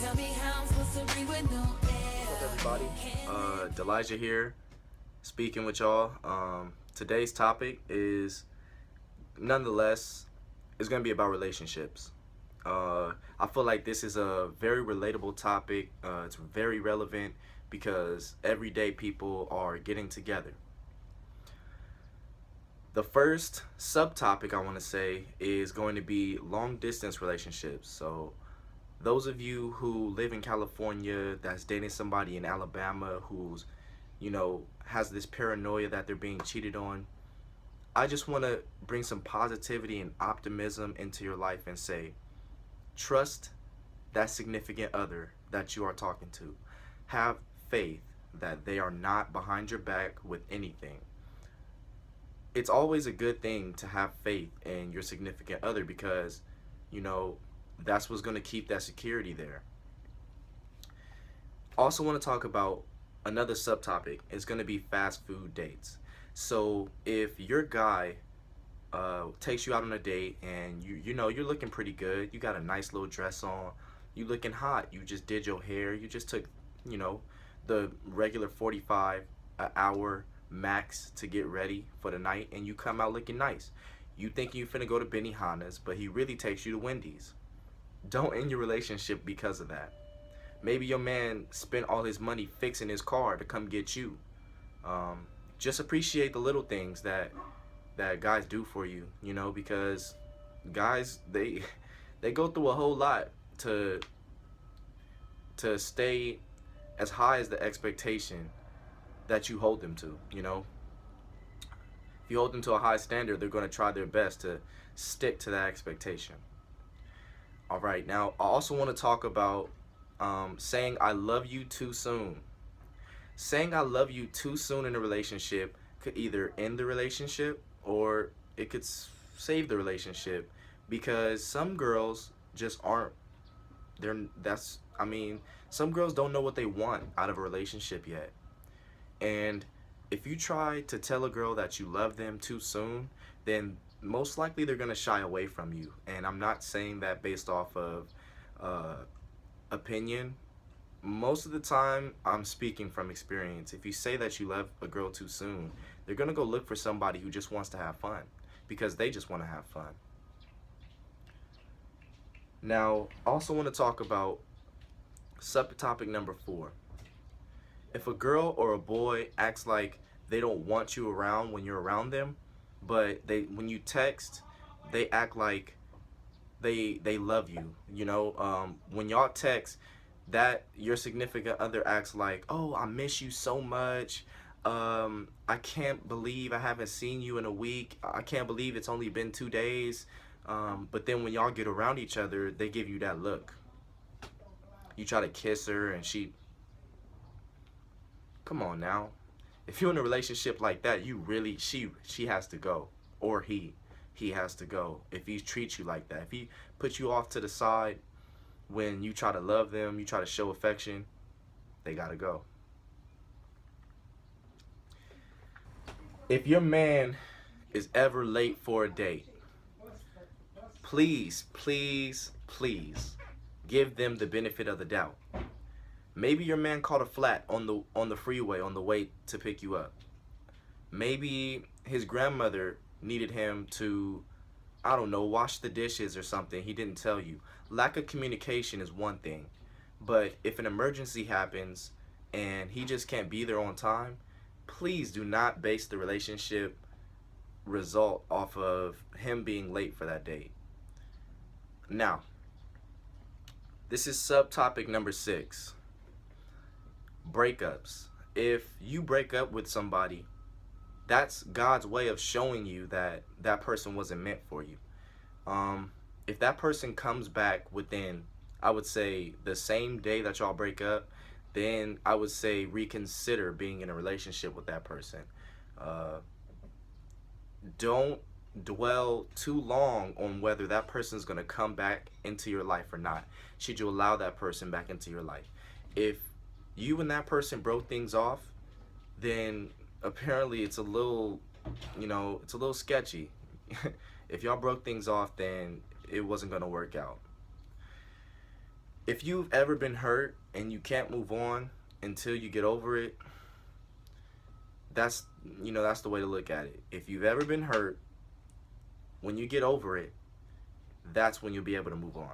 What's up, everybody? Delijah here, speaking with y'all. Today's topic is, nonetheless, is going to be about relationships. I feel like this is a very relatable topic. It's very relevant because everyday people are getting together. The first subtopic I want to say is going to be long distance relationships. So those of you who live in California that's dating somebody in Alabama who's, has this paranoia that they're being cheated on, I just want to bring some positivity and optimism into your life and say, trust that significant other that you are talking to. Have faith that they are not behind your back with anything. It's always a good thing to have faith in your significant other because, that's what's going to keep that security there. Also want to talk about another subtopic. It's going to be fast food dates. So if your guy takes you out on a date and you're looking pretty good, you got a nice little dress on, you looking hot, you just did your hair, you just took the regular 45 hour max to get ready for the night, and you come out looking nice. You think you finna go to Benihana's, but he really takes you to Wendy's. Don't end your relationship because of that. Maybe your man spent all his money fixing his car to come get you. Just appreciate the little things that guys do for you, because guys, they go through a whole lot to stay as high as the expectation that you hold them to. If you hold them to a high standard, they're going to try their best to stick to that expectation. All right, now I also want to talk about saying I love you too soon. Saying I love you too soon in a relationship could either end the relationship or it could save the relationship, because some girls just aren't some girls don't know what they want out of a relationship yet. And if you try to tell a girl that you love them too soon, then most likely they're going to shy away from you. And I'm not saying that based off of opinion. Most of the time, I'm speaking from experience. If you say that you love a girl too soon, they're going to go look for somebody who just wants to have fun because they just want to have fun. Now, I also want to talk about subtopic number 4. If a girl or a boy acts like they don't want you around when you're around them, but when you text, they act like they love you. When y'all text, that your significant other acts like, oh, I miss you so much. I can't believe I haven't seen you in a week. I can't believe it's only been 2 days. But then when y'all get around each other, they give you that look. You try to kiss her and come on now. If you're in a relationship like that, she has to go, or he has to go. If he treats you like that, if he puts you off to the side when you try to love them, you try to show affection, they gotta go. If your man is ever late for a date, please, please, please give them the benefit of the doubt. Maybe your man caught a flat on the freeway on the way to pick you up. Maybe his grandmother needed him to, I don't know, wash the dishes or something. He didn't tell you. Lack of communication is one thing, but if an emergency happens and he just can't be there on time, please do not base the relationship result off of him being late for that date. Now, this is subtopic number 6. Breakups. If you break up with somebody, that's God's way of showing you that that person wasn't meant for you. If that person comes back within, I would say, the same day that y'all break up, then I would say reconsider being in a relationship with that person. Don't dwell too long on whether that person is going to come back into your life or not. Should you allow that person back into your life? If you and that person broke things off, then apparently it's a little sketchy. If y'all broke things off, then it wasn't going to work out. If you've ever been hurt and you can't move on until you get over it, that's that's the way to look at it. If you've ever been hurt, when you get over it, that's when you'll be able to move on.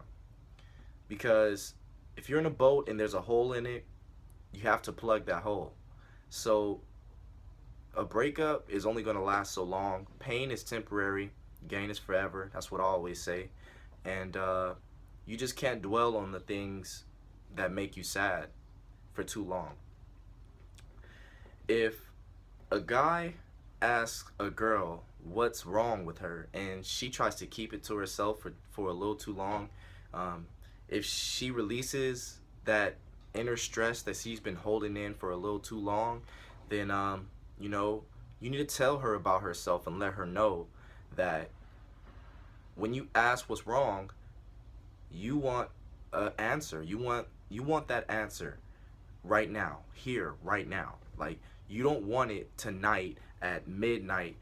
Because if you're in a boat and there's a hole in it, you have to plug that hole. So a breakup is only going to last so long. Pain is temporary, gain is forever. That's what I always say. And you just can't dwell on the things that make you sad for too long. If a guy asks a girl what's wrong with her and she tries to keep it to herself for a little too long, if she releases that inner stress that she's been holding in for a little too long, then you need to tell her about herself and let her know that when you ask what's wrong, you want an answer. You want that answer right now, here, right now. Like, you don't want it tonight at midnight.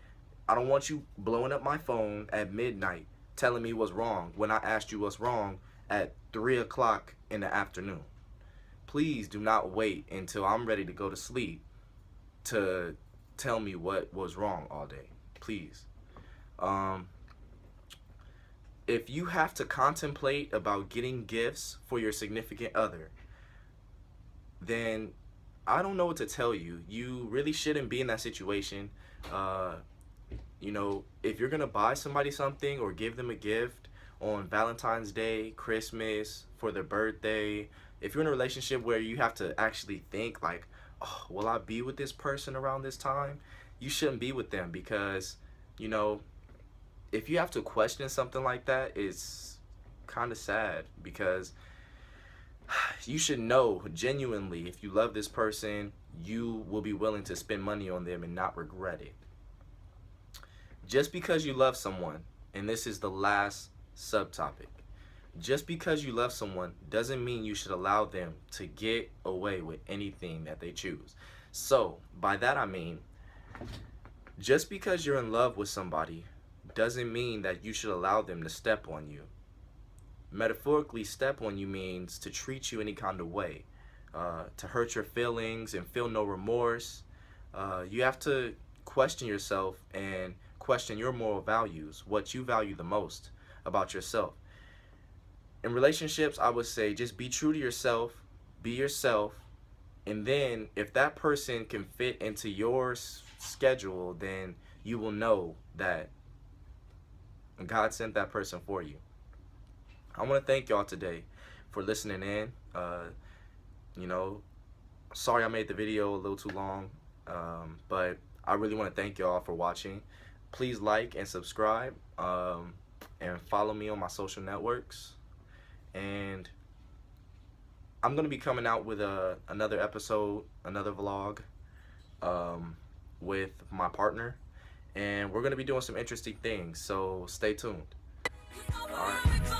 I don't want you blowing up my phone at midnight telling me what's wrong when I asked you what's wrong at 3 o'clock in the afternoon. Please do not wait until I'm ready to go to sleep to tell me what was wrong all day. Please. If you have to contemplate about getting gifts for your significant other, then I don't know what to tell you. You really shouldn't be in that situation. If you're gonna buy somebody something or give them a gift on Valentine's Day, Christmas, for their birthday, if you're in a relationship where you have to actually think like, oh, will I be with this person around this time? You shouldn't be with them, because if you have to question something like that, it's kind of sad, because you should know genuinely, if you love this person, you will be willing to spend money on them and not regret it. Just because you love someone, and this is the last subtopic, just because you love someone doesn't mean you should allow them to get away with anything that they choose. So by that I mean, just because you're in love with somebody doesn't mean that you should allow them to step on you. Metaphorically, step on you means to treat you any kind of way, to hurt your feelings and feel no remorse. You have to question yourself and question your moral values, what you value the most about yourself. In relationships, I would say just be true to yourself, be yourself, and then if that person can fit into your schedule, then you will know that God sent that person for you. I want to thank y'all today for listening in. Sorry I made the video a little too long, but I really want to thank y'all for watching. Please like and subscribe, and follow me on my social networks. And I'm going to be coming out with another episode, another vlog, with my partner. And we're going to be doing some interesting things, so stay tuned. All right.